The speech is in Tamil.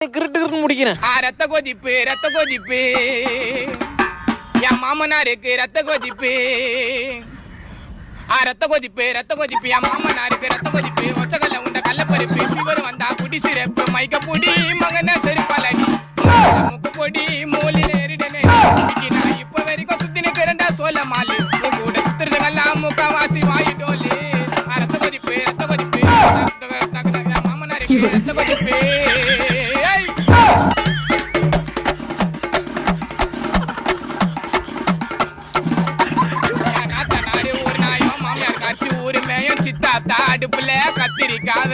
கிருட்டு கிருட்டு முடிக்கிறேன். ரத்த கொதிப்பு ரத்த கொதிப்பு என் மாமனாருக்கு ரத்த கொதிப்பு. ரத்த கொதிப்பு ரத்த கொதிப்பு என் மாமனாருக்கு ரத்த கொதிப்பு. ஒச்சகல்ல உண்ட கள்ளப்பருப்பு ஃபீவர் வந்தா குடி சிறப்பு மைக்க பொடி மகன செருப்பாலடி முக்கு பொடி மூலில எரிடனே நான் இப்ப வரைக்கும் சுத்தி நிக்கிறேன்டா சோழ மாலு கூட சுத்துறதுக்கெல்லாம் முக்கவாசி வாயிட்டோலு. ரத்த கொதிப்பு ரத்த கொதிப்பு என் மாமனாருக்கு ரத்த கொதிப்பு. அடுப்புல கத்திரிக்காய்